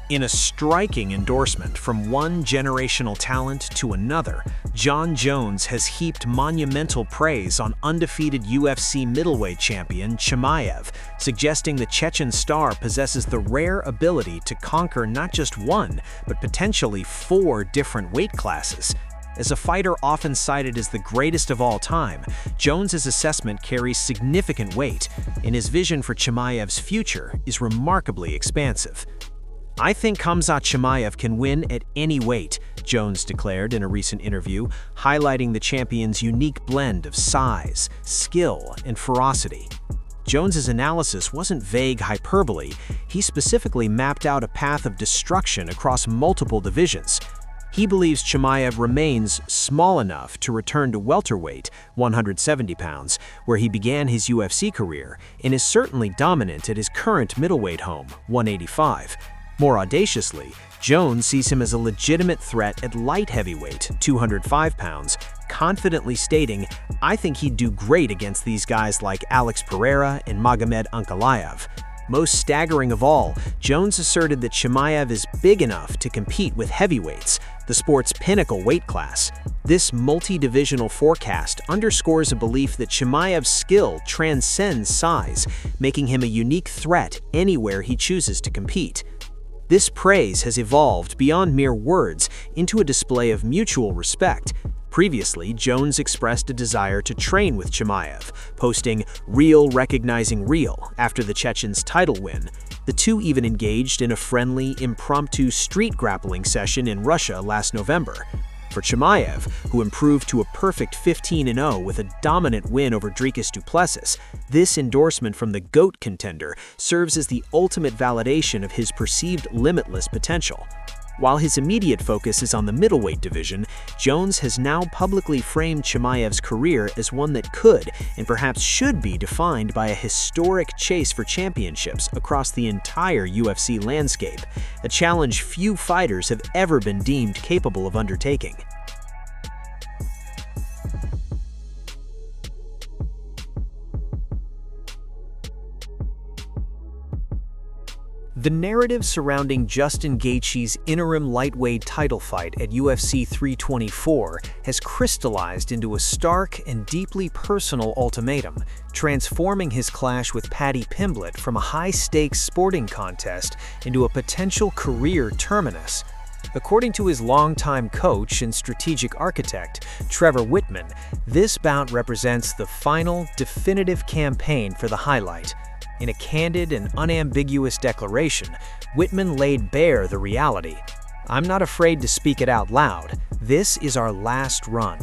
In a striking endorsement from one generational talent to another, Jon Jones has heaped monumental praise on undefeated UFC middleweight champion Chimaev, suggesting the Chechen star possesses the rare ability to conquer not just one, but potentially 4 different weight classes. As a fighter often cited as the greatest of all time, Jones's assessment carries significant weight, and his vision for Chimaev's future is remarkably expansive. "I think Khamzat Chimaev can win at any weight," Jones declared in a recent interview, highlighting the champion's unique blend of size, skill, and ferocity. Jones's analysis wasn't vague hyperbole. He specifically mapped out a path of destruction across multiple divisions. He believes Chimaev remains small enough to return to welterweight, 170 pounds, where he began his UFC career, and is certainly dominant at his current middleweight home, 185. More audaciously, Jones sees him as a legitimate threat at light heavyweight, 205 pounds, confidently stating, "I think he'd do great against these guys like Alex Pereira and Magomed Ankalaev." Most staggering of all, Jones asserted that Chimaev is big enough to compete with heavyweights, the sport's pinnacle weight class. This multi-divisional forecast underscores a belief that Chimaev's skill transcends size, making him a unique threat anywhere he chooses to compete. This praise has evolved beyond mere words into a display of mutual respect. Previously, Jones expressed a desire to train with Chimaev, posting "real recognizing real" after the Chechen's title win. The two even engaged in a friendly, impromptu street grappling session in Russia last November. For Chimaev, who improved to a perfect 15-0 with a dominant win over Dricus du Plessis, this endorsement from the GOAT contender serves as the ultimate validation of his perceived limitless potential. While his immediate focus is on the middleweight division, Jones has now publicly framed Chimaev's career as one that could, and perhaps should be, defined by a historic chase for championships across the entire UFC landscape, a challenge few fighters have ever been deemed capable of undertaking. The narrative surrounding Justin Gaethje's interim lightweight title fight at UFC 324 has crystallized into a stark and deeply personal ultimatum, transforming his clash with Paddy Pimblett from a high-stakes sporting contest into a potential career terminus. According to his longtime coach and strategic architect, Trevor Wittman, this bout represents the final, definitive campaign for the highlight. In a candid and unambiguous declaration, Wittman laid bare the reality. "I'm not afraid to speak it out loud. This is our last run."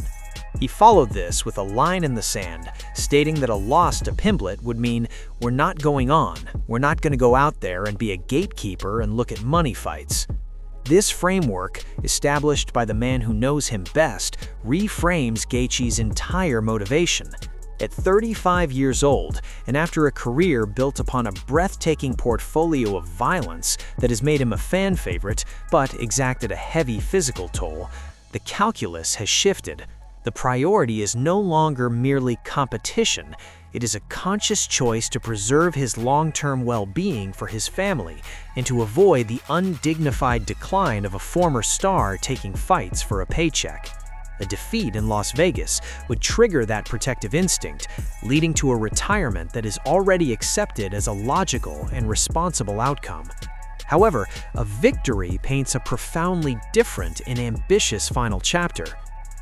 He followed this with a line in the sand, stating that a loss to Pimblett would mean, "We're not going on. We're not going to go out there and be a gatekeeper and look at money fights." This framework, established by the man who knows him best, reframes Gaethje's entire motivation. At 35 years old, and after a career built upon a breathtaking portfolio of violence that has made him a fan favorite but exacted a heavy physical toll, the calculus has shifted. The priority is no longer merely competition. It is a conscious choice to preserve his long-term well-being for his family and to avoid the undignified decline of a former star taking fights for a paycheck. A defeat in Las Vegas would trigger that protective instinct, leading to a retirement that is already accepted as a logical and responsible outcome. However, a victory paints a profoundly different and ambitious final chapter.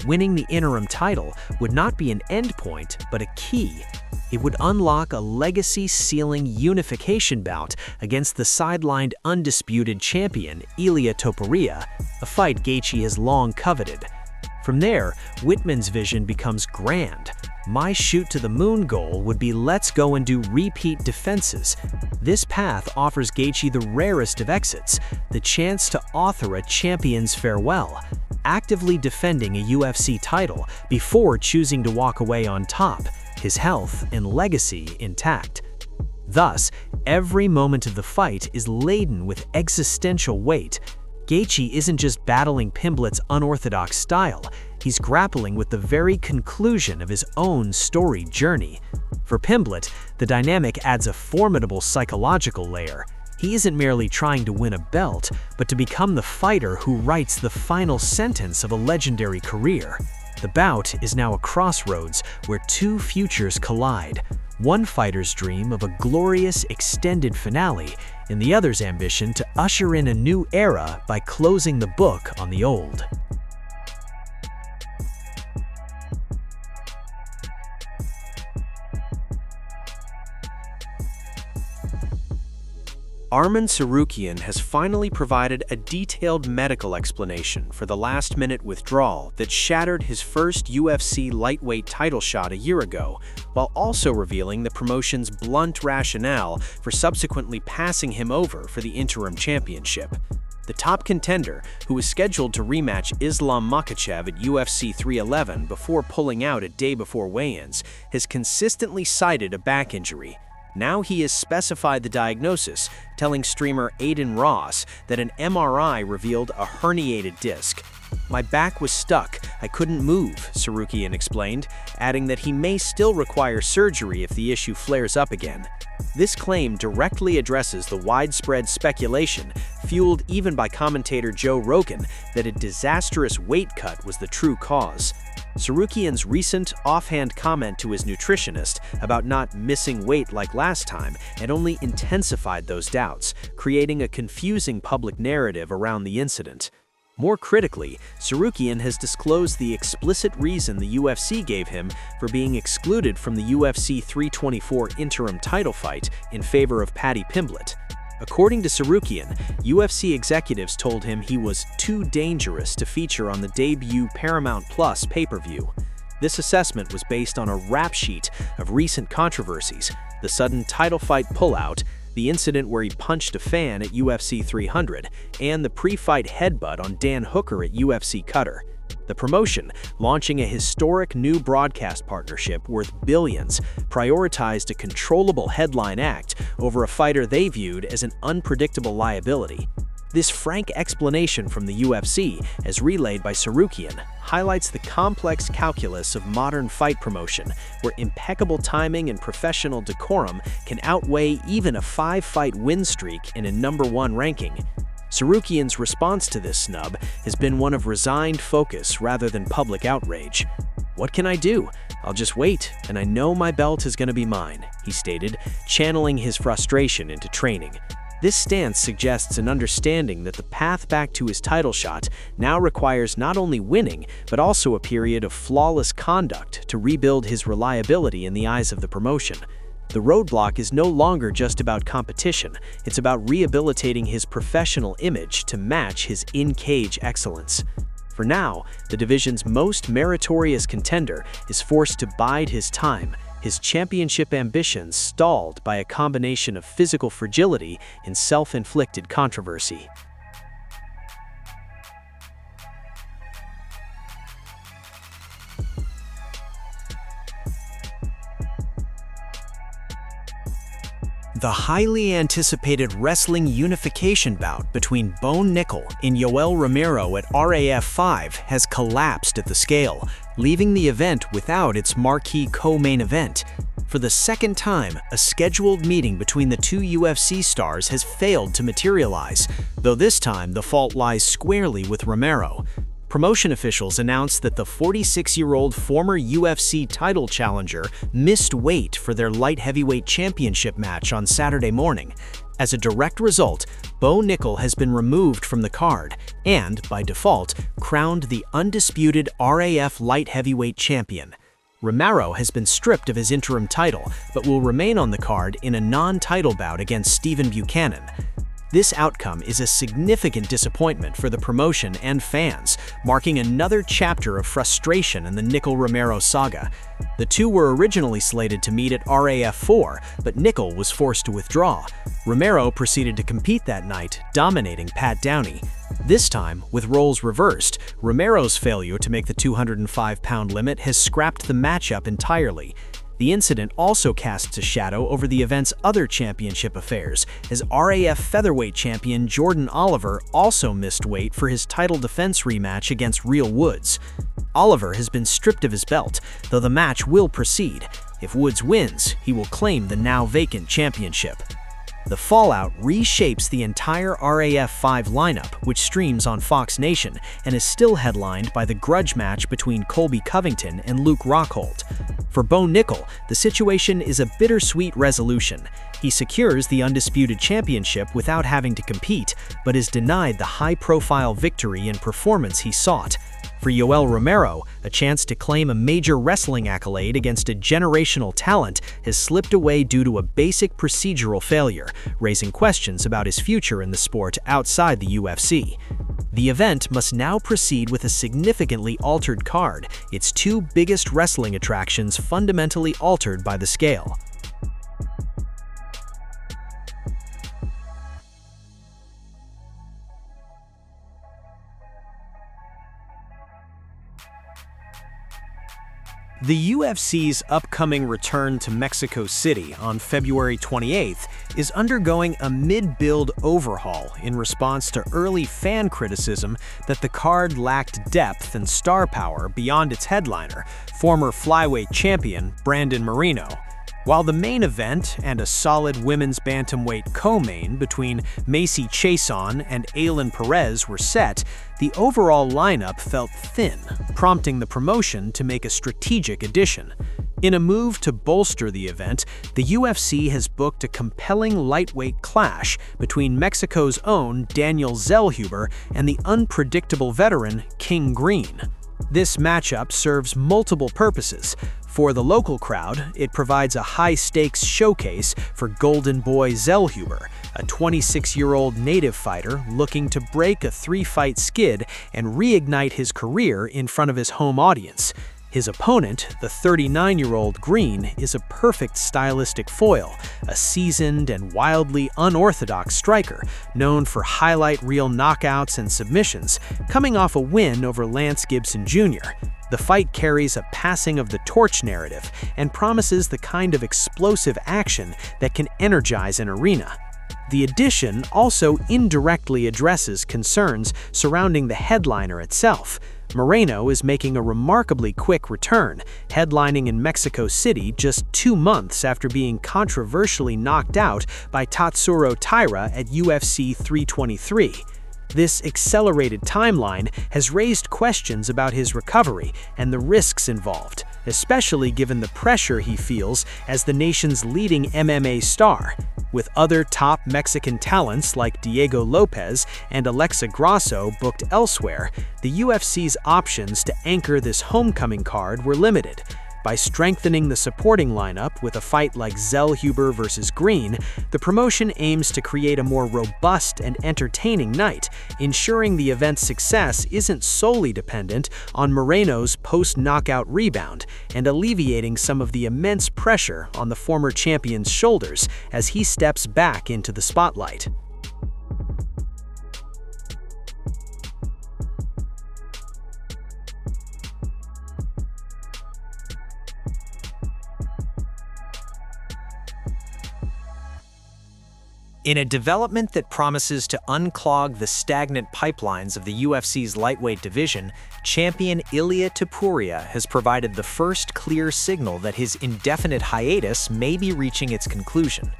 Winning the interim title would not be an endpoint, but a key. It would unlock a legacy-sealing unification bout against the sidelined undisputed champion Ilia Topuria, a fight Gaethje has long coveted. From there, Wittman's vision becomes grand. "My shoot-to-the-moon goal would be let's go and do repeat defenses." This path offers Gaethje the rarest of exits, the chance to author a champion's farewell, actively defending a UFC title before choosing to walk away on top, his health and legacy intact. Thus, every moment of the fight is laden with existential weight. Gaethje isn't just battling Pimblett's unorthodox style, he's grappling with the very conclusion of his own storied journey. For Pimblett, the dynamic adds a formidable psychological layer. He isn't merely trying to win a belt, but to become the fighter who writes the final sentence of a legendary career. The bout is now a crossroads where two futures collide. One fighter's dream of a glorious extended finale, and the other's ambition to usher in a new era by closing the book on the old. Arman Tsarukyan has finally provided a detailed medical explanation for the last-minute withdrawal that shattered his first UFC lightweight title shot a year ago, while also revealing the promotion's blunt rationale for subsequently passing him over for the interim championship. The top contender, who was scheduled to rematch Islam Makhachev at UFC 311 before pulling out a day before weigh-ins, has consistently cited a back injury. Now he has specified the diagnosis, telling streamer Aiden Ross that an MRI revealed a herniated disc. "My back was stuck, I couldn't move," Tsarukyan explained, adding that he may still require surgery if the issue flares up again. This claim directly addresses the widespread speculation, fueled even by commentator Joe Rogan, that a disastrous weight cut was the true cause. Tsarukyan's recent offhand comment to his nutritionist about not missing weight like last time had only intensified those doubts, creating a confusing public narrative around the incident. More critically, Tsarukyan has disclosed the explicit reason the UFC gave him for being excluded from the UFC 324 interim title fight in favor of Paddy Pimblett. According to Tsarukyan, UFC executives told him he was too dangerous to feature on the debut Paramount Plus pay-per-view. This assessment was based on a rap sheet of recent controversies: the sudden title fight pullout, the incident where he punched a fan at UFC 300, and the pre-fight headbutt on Dan Hooker at UFC Cutter. The promotion, launching a historic new broadcast partnership worth billions, prioritized a controllable headline act over a fighter they viewed as an unpredictable liability. This frank explanation from the UFC, as relayed by Tsarukyan, highlights the complex calculus of modern fight promotion, where impeccable timing and professional decorum can outweigh even a 5-fight win streak in a #1 ranking. Tsarukyan's response to this snub has been one of resigned focus rather than public outrage. "What can I do? I'll just wait, and I know my belt is going to be mine," he stated, channeling his frustration into training. This stance suggests an understanding that the path back to his title shot now requires not only winning, but also a period of flawless conduct to rebuild his reliability in the eyes of the promotion. The roadblock is no longer just about competition, it's about rehabilitating his professional image to match his in-cage excellence. For now, the division's most meritorious contender is forced to bide his time, his championship ambitions stalled by a combination of physical fragility and self-inflicted controversy. The highly anticipated wrestling unification bout between Nickal and Yoel Romero at RAF 5 has collapsed at the scale, leaving the event without its marquee co-main event. For the second time, a scheduled meeting between the two UFC stars has failed to materialize, though this time the fault lies squarely with Romero. Promotion officials announced that the 46-year-old former UFC title challenger missed weight for their light heavyweight championship match on Saturday morning. As a direct result, Nickal has been removed from the card and, by default, crowned the undisputed RAF light heavyweight champion. Romero has been stripped of his interim title, but will remain on the card in a non-title bout against Stephen Buchanan. This outcome is a significant disappointment for the promotion and fans, marking another chapter of frustration in the Nickal-Romero saga. The two were originally slated to meet at RAF 4, but Nickal was forced to withdraw. Romero proceeded to compete that night, dominating Pat Downey. This time, with roles reversed, Romero's failure to make the 205-pound limit has scrapped the matchup entirely. The incident also casts a shadow over the event's other championship affairs, as RAF featherweight champion Jordan Oliver also missed weight for his title defense rematch against Real Woods. Oliver has been stripped of his belt, though the match will proceed. If Woods wins, he will claim the now vacant championship. The fallout reshapes the entire RAF5 lineup, which streams on Fox Nation and is still headlined by the grudge match between Colby Covington and Luke Rockhold. For Bo Nickal, the situation is a bittersweet resolution. He secures the undisputed championship without having to compete, but is denied the high-profile victory and performance he sought. For Yoel Romero, a chance to claim a major wrestling accolade against a generational talent has slipped away due to a basic procedural failure, raising questions about his future in the sport outside the UFC. The event must now proceed with a significantly altered card, its two biggest wrestling attractions fundamentally altered by the scale. The UFC's upcoming return to Mexico City on February 28th is undergoing a mid-build overhaul in response to early fan criticism that the card lacked depth and star power beyond its headliner, former flyweight champion Brandon Moreno. While the main event and a solid women's bantamweight co-main between Macy Chiasson and Ailin Perez were set, the overall lineup felt thin, prompting the promotion to make a strategic addition. In a move to bolster the event, the UFC has booked a compelling lightweight clash between Mexico's own Daniel Zellhuber and the unpredictable veteran King Green. This matchup serves multiple purposes. For the local crowd, it provides a high-stakes showcase for Golden Boy Zellhuber, a 26-year-old native fighter looking to break a three-fight skid and reignite his career in front of his home audience. His opponent, the 39-year-old Green, is a perfect stylistic foil, a seasoned and wildly unorthodox striker, known for highlight reel knockouts and submissions, coming off a win over Lance Gibson Jr. The fight carries a passing of the torch narrative and promises the kind of explosive action that can energize an arena. The addition also indirectly addresses concerns surrounding the headliner itself. Moreno is making a remarkably quick return, headlining in Mexico City just 2 months after being controversially knocked out by Tatsuro Taira at UFC 323. This accelerated timeline has raised questions about his recovery and the risks involved, especially given the pressure he feels as the nation's leading MMA star. With other top Mexican talents like Diego Lopez and Alexa Grasso booked elsewhere, the UFC's options to anchor this homecoming card were limited. By strengthening the supporting lineup with a fight like Zellhuber versus Green, the promotion aims to create a more robust and entertaining night, ensuring the event's success isn't solely dependent on Moreno's post-knockout rebound and alleviating some of the immense pressure on the former champion's shoulders as he steps back into the spotlight. In a development that promises to unclog the stagnant pipelines of the UFC's lightweight division, champion Ilia Topuria has provided the first clear signal that his indefinite hiatus may be reaching its conclusion.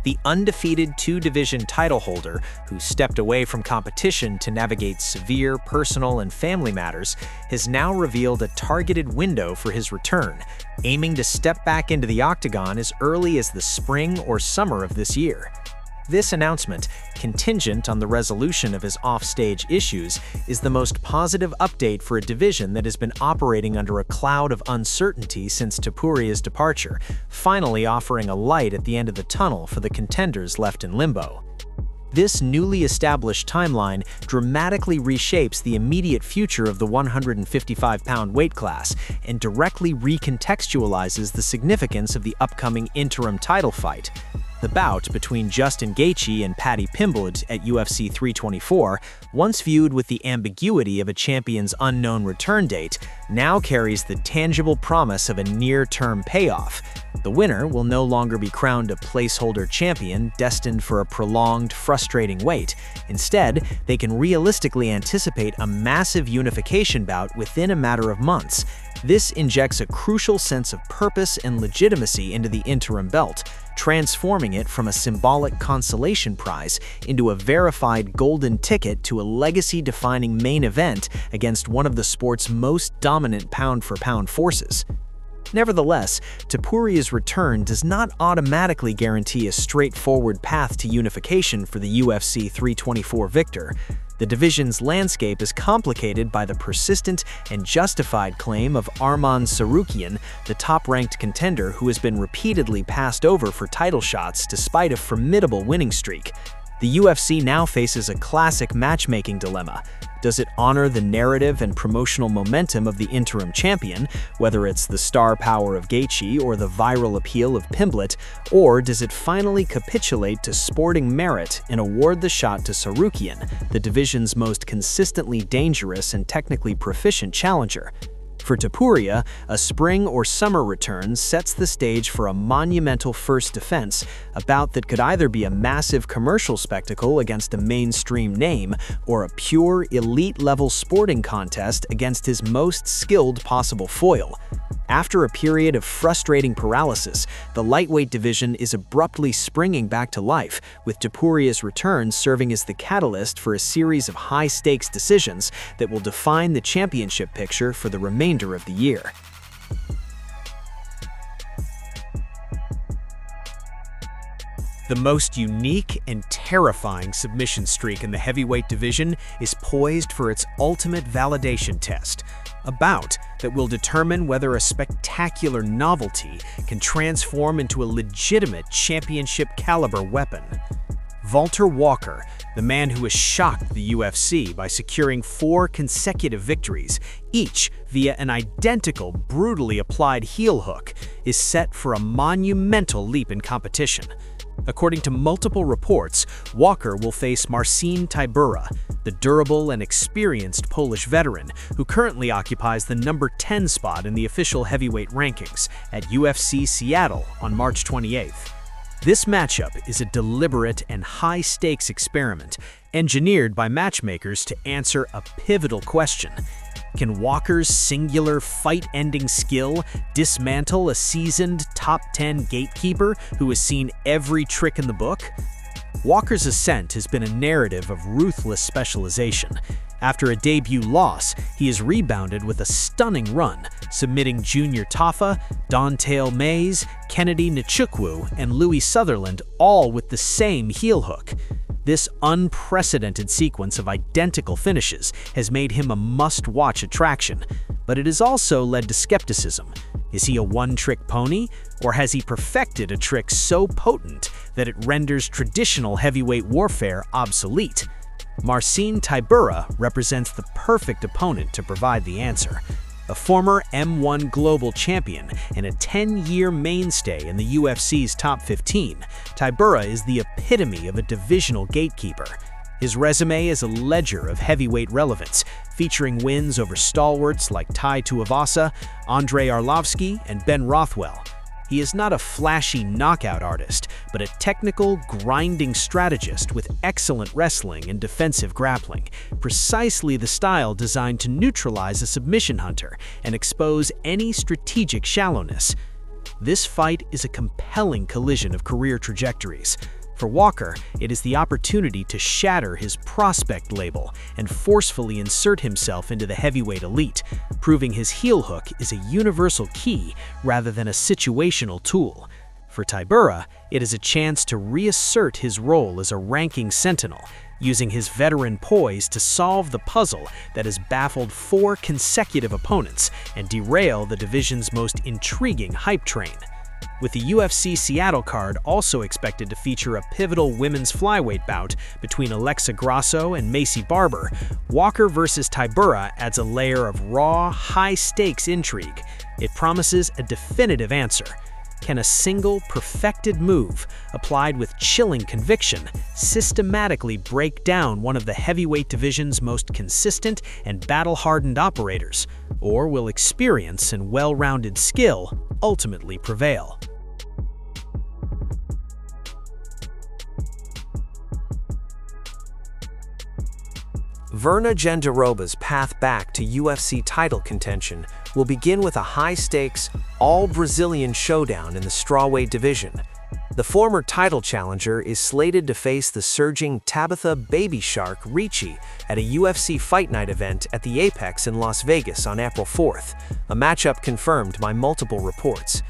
The undefeated two-division title holder, who stepped away from competition to navigate severe personal and family matters, has now revealed a targeted window for his return, aiming to step back into the octagon as early as the spring or summer of this year. This announcement, contingent on the resolution of his offstage issues, is the most positive update for a division that has been operating under a cloud of uncertainty since Topuria's departure, finally offering a light at the end of the tunnel for the contenders left in limbo. This newly established timeline dramatically reshapes the immediate future of the 155-pound weight class and directly recontextualizes the significance of the upcoming interim title fight. The bout between Justin Gaethje and Paddy Pimblett at UFC 324, once viewed with the ambiguity of a champion's unknown return date, now carries the tangible promise of a near-term payoff. The winner will no longer be crowned a placeholder champion destined for a prolonged, frustrating wait. Instead, they can realistically anticipate a massive unification bout within a matter of months, This injects a crucial sense of purpose and legitimacy into the interim belt, transforming it from a symbolic consolation prize into a verified golden ticket to a legacy-defining main event against one of the sport's most dominant pound-for-pound forces. Nevertheless, Topuria's return does not automatically guarantee a straightforward path to unification for the UFC 324 victor. The division's landscape is complicated by the persistent and justified claim of Arman Tsarukyan, the top-ranked contender who has been repeatedly passed over for title shots despite a formidable winning streak. The UFC now faces a classic matchmaking dilemma. Does it honor the narrative and promotional momentum of the interim champion, whether it's the star power of Gaethje or the viral appeal of Pimblett, or does it finally capitulate to sporting merit and award the shot to Tsarukyan, the division's most consistently dangerous and technically proficient challenger? For Topuria, a spring or summer return sets the stage for a monumental first defense, a bout that could either be a massive commercial spectacle against a mainstream name or a pure elite-level sporting contest against his most skilled possible foil. After a period of frustrating paralysis, the lightweight division is abruptly springing back to life, with Topuria's return serving as the catalyst for a series of high-stakes decisions that will define the championship picture for the remainder of the year. The most unique and terrifying submission streak in the heavyweight division is poised for its ultimate validation test, a bout that will determine whether a spectacular novelty can transform into a legitimate championship-caliber weapon. Walter Walker, the man who has shocked the UFC by securing 4 consecutive victories, each via an identical, brutally applied heel hook, is set for a monumental leap in competition. According to multiple reports, Walker will face Marcin Tybura, the durable and experienced Polish veteran who currently occupies the number 10 spot in the official heavyweight rankings at UFC Seattle on March 28th. This matchup is a deliberate and high-stakes experiment engineered by matchmakers to answer a pivotal question. Can Walker's singular fight-ending skill dismantle a seasoned top 10 gatekeeper who has seen every trick in the book? Walker's ascent has been a narrative of ruthless specialization. After a debut loss, he has rebounded with a stunning run, submitting Junior Tafa, Don'Tale Mayes, Kennedy Nchukwu, and Louis Sutherland all with the same heel hook. This unprecedented sequence of identical finishes has made him a must-watch attraction, but it has also led to skepticism. Is he a one-trick pony, or has he perfected a trick so potent that it renders traditional heavyweight warfare obsolete? Marcin Tybura represents the perfect opponent to provide the answer. A former M1 global champion and a 10-year mainstay in the UFC's top 15, Tybura is the epitome of a divisional gatekeeper. His resume is a ledger of heavyweight relevance, featuring wins over stalwarts like Tai Tuivasa, Andrei Arlovski, and Ben Rothwell. He is not a flashy knockout artist, but a technical, grinding strategist with excellent wrestling and defensive grappling, precisely the style designed to neutralize a submission hunter and expose any strategic shallowness. This fight is a compelling collision of career trajectories. For Walker, it is the opportunity to shatter his prospect label and forcefully insert himself into the heavyweight elite, proving his heel hook is a universal key rather than a situational tool. For Tybura, it is a chance to reassert his role as a ranking sentinel, using his veteran poise to solve the puzzle that has baffled 4 consecutive opponents and derail the division's most intriguing hype train. With the UFC Seattle card also expected to feature a pivotal women's flyweight bout between Alexa Grasso and Macy Barber, Walker vs. Tybura adds a layer of raw, high-stakes intrigue. It promises a definitive answer. Can a single, perfected move, applied with chilling conviction, systematically break down one of the heavyweight division's most consistent and battle-hardened operators? Or will experience and well-rounded skill ultimately prevail? Virna Jandiroba's path back to UFC title contention will begin with a high-stakes, all-Brazilian showdown in the strawweight division. The former title challenger is slated to face the surging Tabitha "Baby Shark" Ricci at a UFC Fight Night event at the Apex in Las Vegas on April 4th, a matchup confirmed by multiple reports.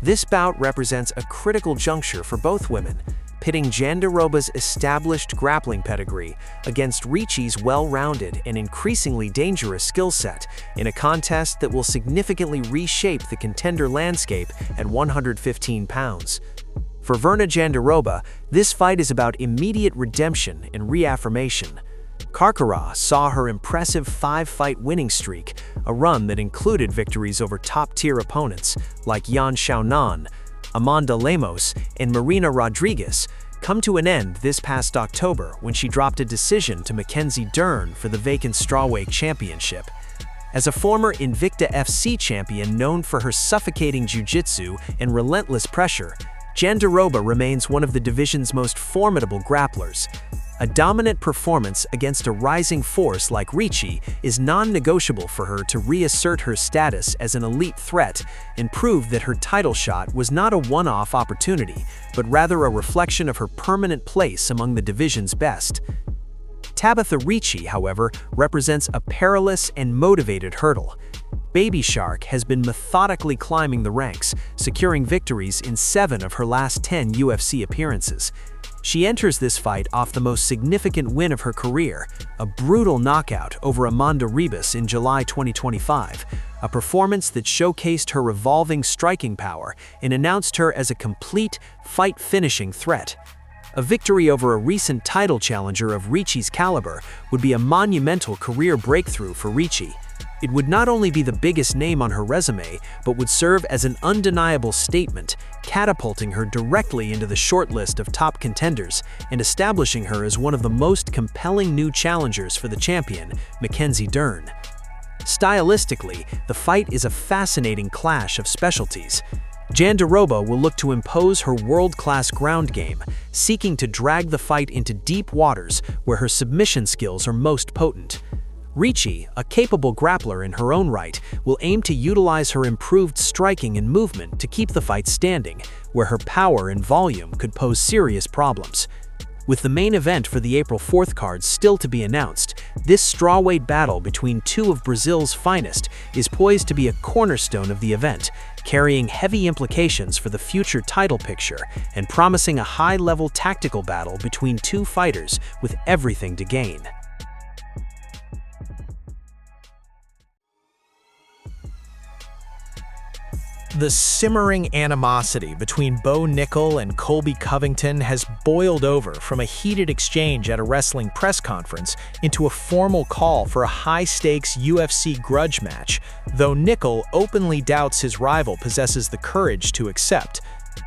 This bout represents a critical juncture for both women, pitting Jandiroba's established grappling pedigree against Ricci's well-rounded and increasingly dangerous skill set in a contest that will significantly reshape the contender landscape at 115 pounds. For Virna Jandiroba, this fight is about immediate redemption and reaffirmation. Carcará saw her impressive 5-fight winning streak, a run that included victories over top-tier opponents like Yan Xiaonan, Amanda Lemos, and Marina Rodriguez, come to an end this past October when she dropped a decision to Mackenzie Dern for the vacant strawweight championship. As a former Invicta FC champion known for her suffocating jiu-jitsu and relentless pressure, Jandiroba remains one of the division's most formidable grapplers. A dominant performance against a rising force like Ricci is non-negotiable for her to reassert her status as an elite threat and prove that her title shot was not a one-off opportunity, but rather a reflection of her permanent place among the division's best. Tabitha Ricci, however, represents a perilous and motivated hurdle. Baby Shark has been methodically climbing the ranks, securing victories in 7 of her last 10 UFC appearances. She enters this fight off the most significant win of her career, a brutal knockout over Amanda Ribas in July 2025, a performance that showcased her revolving striking power and announced her as a complete, fight-finishing threat. A victory over a recent title challenger of Ricci's caliber would be a monumental career breakthrough for Ricci. It would not only be the biggest name on her resume, but would serve as an undeniable statement, catapulting her directly into the shortlist of top contenders and establishing her as one of the most compelling new challengers for the champion, Mackenzie Dern. Stylistically, the fight is a fascinating clash of specialties. Jandiroba will look to impose her world-class ground game, seeking to drag the fight into deep waters where her submission skills are most potent. Ricci, a capable grappler in her own right, will aim to utilize her improved striking and movement to keep the fight standing, where her power and volume could pose serious problems. With the main event for the April 4th card still to be announced, this strawweight battle between two of Brazil's finest is poised to be a cornerstone of the event, carrying heavy implications for the future title picture and promising a high-level tactical battle between two fighters with everything to gain. The simmering animosity between Bo Nickal and Colby Covington has boiled over from a heated exchange at a wrestling press conference into a formal call for a high-stakes UFC grudge match, though Nickal openly doubts his rival possesses the courage to accept.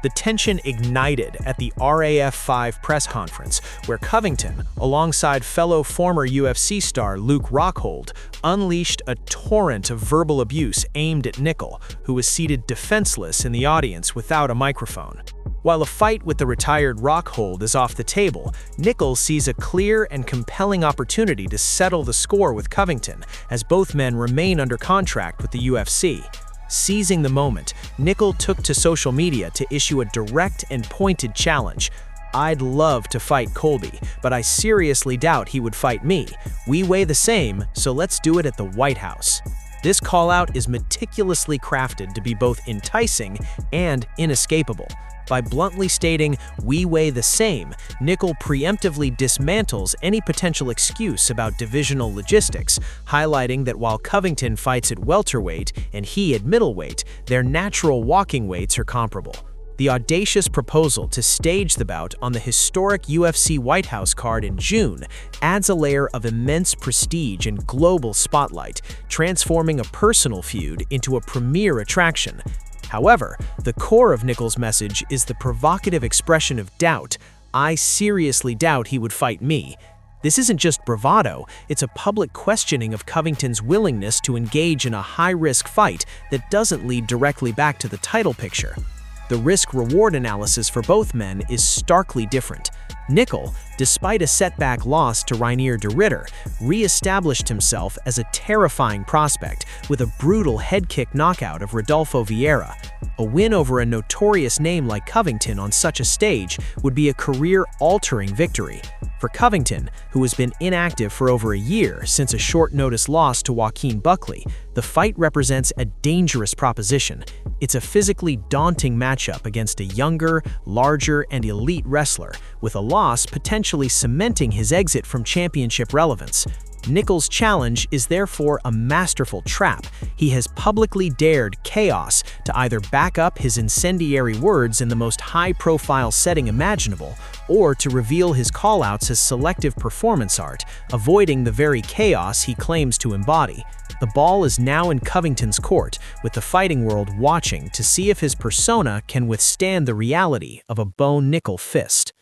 The tension ignited at the RAF5 press conference, where Covington, alongside fellow former UFC star Luke Rockhold, unleashed a torrent of verbal abuse aimed at Nickal, who was seated defenseless in the audience without a microphone. While a fight with the retired Rockhold is off the table, Nickal sees a clear and compelling opportunity to settle the score with Covington, as both men remain under contract with the UFC. Seizing the moment, Nickal took to social media to issue a direct and pointed challenge. "I'd love to fight Colby, but I seriously doubt he would fight me. We weigh the same, so let's do it at the White House." This call-out is meticulously crafted to be both enticing and inescapable. By bluntly stating, "we weigh the same," Nickal preemptively dismantles any potential excuse about divisional logistics, highlighting that while Covington fights at welterweight and he at middleweight, their natural walking weights are comparable. The audacious proposal to stage the bout on the historic UFC White House card in June adds a layer of immense prestige and global spotlight, transforming a personal feud into a premier attraction. However, the core of Nickal's message is the provocative expression of doubt. "I seriously doubt he would fight me." This isn't just bravado, it's a public questioning of Covington's willingness to engage in a high-risk fight that doesn't lead directly back to the title picture. The risk-reward analysis for both men is starkly different. Nickal, despite a setback loss to Reinier de Ridder, re-established himself as a terrifying prospect with a brutal head kick knockout of Rodolfo Vieira. A win over a notorious name like Covington on such a stage would be a career-altering victory. For Covington, who has been inactive for over a year since a short-notice loss to Joaquin Buckley, the fight represents a dangerous proposition. It's a physically daunting matchup against a younger, larger, and elite wrestler, with a loss potentially cementing his exit from championship relevance. Nickal's challenge is therefore a masterful trap. He has publicly dared chaos to either back up his incendiary words in the most high-profile setting imaginable, or to reveal his callouts as selective performance art, avoiding the very chaos he claims to embody. The ball is now in Covington's court, with the fighting world watching to see if his persona can withstand the reality of a Bo Nickal fist.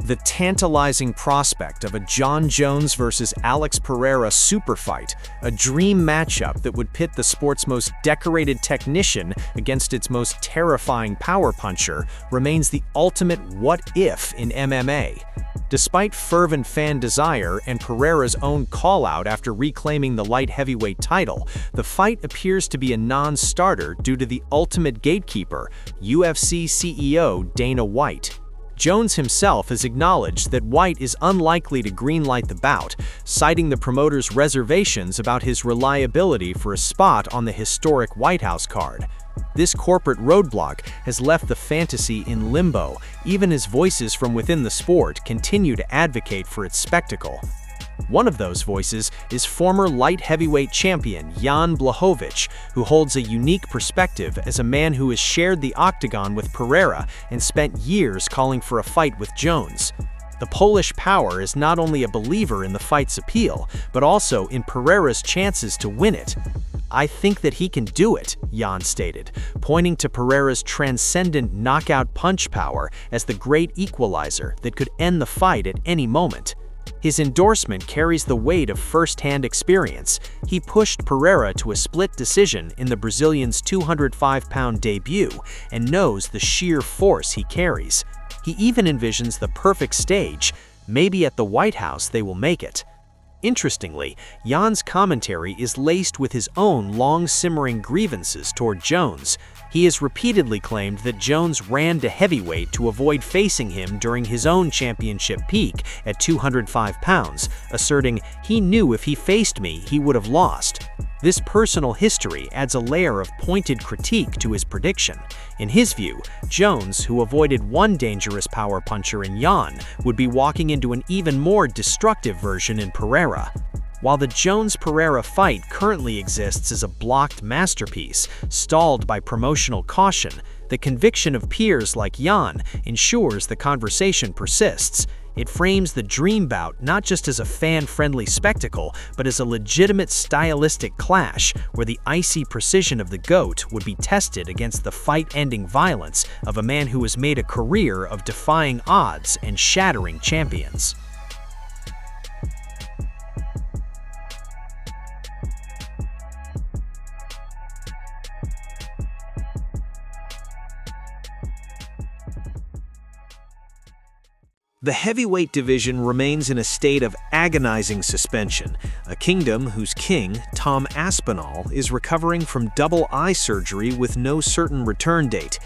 The tantalizing prospect of a Jon Jones versus Alex Pereira super fight, a dream matchup that would pit the sport's most decorated technician against its most terrifying power puncher, remains the ultimate what-if in MMA. Despite fervent fan desire and Pereira's own call-out after reclaiming the light heavyweight title, the fight appears to be a non-starter due to the ultimate gatekeeper, UFC CEO Dana White. Jones himself has acknowledged that White is unlikely to greenlight the bout, citing the promoter's reservations about his reliability for a spot on the historic White House card. This corporate roadblock has left the fantasy in limbo, even as voices from within the sport continue to advocate for its spectacle. One of those voices is former light heavyweight champion Jan Blachowicz, who holds a unique perspective as a man who has shared the octagon with Pereira and spent years calling for a fight with Jones. The Polish power is not only a believer in the fight's appeal, but also in Pereira's chances to win it. "I think that he can do it," Jan stated, pointing to Pereira's transcendent knockout punch power as the great equalizer that could end the fight at any moment. His endorsement carries the weight of first-hand experience. He pushed Pereira to a split decision in the Brazilian's 205-pound debut and knows the sheer force he carries. He even envisions the perfect stage. Maybe at the White House they will make it. Interestingly, Jan's commentary is laced with his own long-simmering grievances toward Jones. He has repeatedly claimed that Jones ran to heavyweight to avoid facing him during his own championship peak at 205 pounds, asserting he knew if he faced me, he would have lost. This personal history adds a layer of pointed critique to his prediction. In his view, Jones, who avoided one dangerous power puncher in Jan, would be walking into an even more destructive version in Pereira. While the Jones-Pereira fight currently exists as a blocked masterpiece, stalled by promotional caution, the conviction of peers like Jan ensures the conversation persists. It frames the dream bout not just as a fan-friendly spectacle, but as a legitimate stylistic clash where the icy precision of the GOAT would be tested against the fight-ending violence of a man who has made a career of defying odds and shattering champions. The heavyweight division remains in a state of agonizing suspension, a kingdom whose king, Tom Aspinall, is recovering from double eye surgery with no certain return date.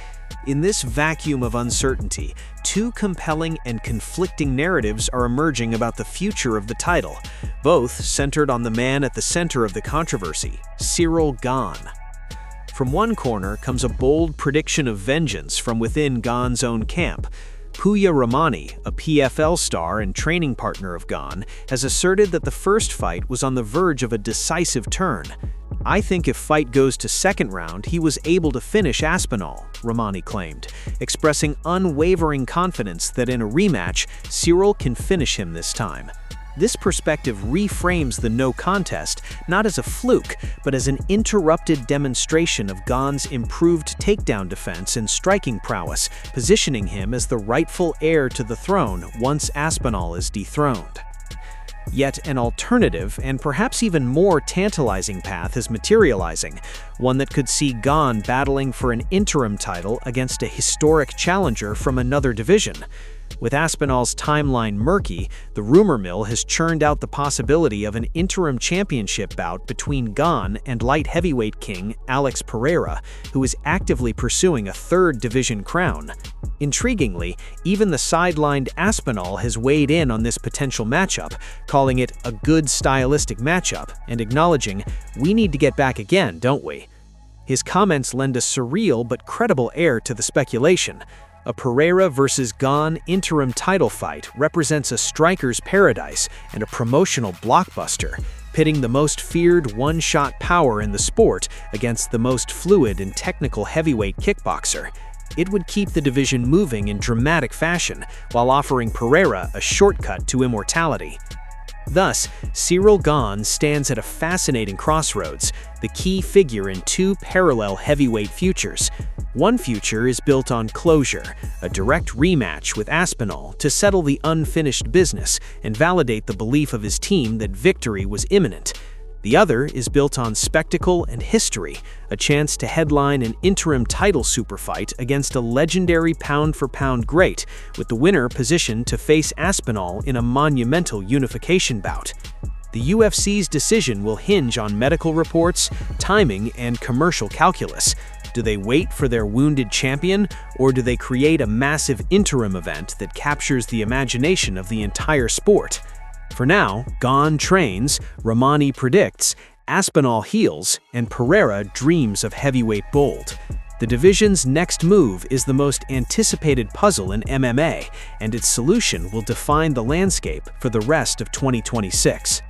In this vacuum of uncertainty, two compelling and conflicting narratives are emerging about the future of the title, both centered on the man at the center of the controversy, Ciryl Gane. From one corner comes a bold prediction of vengeance from within Gane's own camp. Puya Ramani, a PFL star and training partner of Gane, has asserted that the first fight was on the verge of a decisive turn. "I think if fight goes to second round, he was able to finish Aspinall," Ramani claimed, expressing unwavering confidence that in a rematch, Ciryl can finish him this time. This perspective reframes the no contest not as a fluke, but as an interrupted demonstration of Gane's improved takedown defense and striking prowess, positioning him as the rightful heir to the throne once Aspinall is dethroned. Yet an alternative and perhaps even more tantalizing path is materializing, one that could see Gane battling for an interim title against a historic challenger from another division. With Aspinall's timeline murky, the rumor mill has churned out the possibility of an interim championship bout between Gane and light heavyweight king Alex Pereira, who is actively pursuing a third division crown. Intriguingly, even the sidelined Aspinall has weighed in on this potential matchup, calling it a good stylistic matchup and acknowledging, "We need to get back again, don't we?" His comments lend a surreal but credible air to the speculation. A Pereira versus Gane interim title fight represents a striker's paradise and a promotional blockbuster, pitting the most feared one-shot power in the sport against the most fluid and technical heavyweight kickboxer. It would keep the division moving in dramatic fashion while offering Pereira a shortcut to immortality. Thus, Ciryl Gane stands at a fascinating crossroads, the key figure in two parallel heavyweight futures. One future is built on closure, a direct rematch with Aspinall to settle the unfinished business and validate the belief of his team that victory was imminent. The other is built on spectacle and history, a chance to headline an interim title superfight against a legendary pound-for-pound great, with the winner positioned to face Aspinall in a monumental unification bout. The UFC's decision will hinge on medical reports, timing, and commercial calculus. Do they wait for their wounded champion, or do they create a massive interim event that captures the imagination of the entire sport? For now, Gane trains, Romani predicts, Aspinall heals, and Pereira dreams of heavyweight bold. The division's next move is the most anticipated puzzle in MMA, and its solution will define the landscape for the rest of 2026.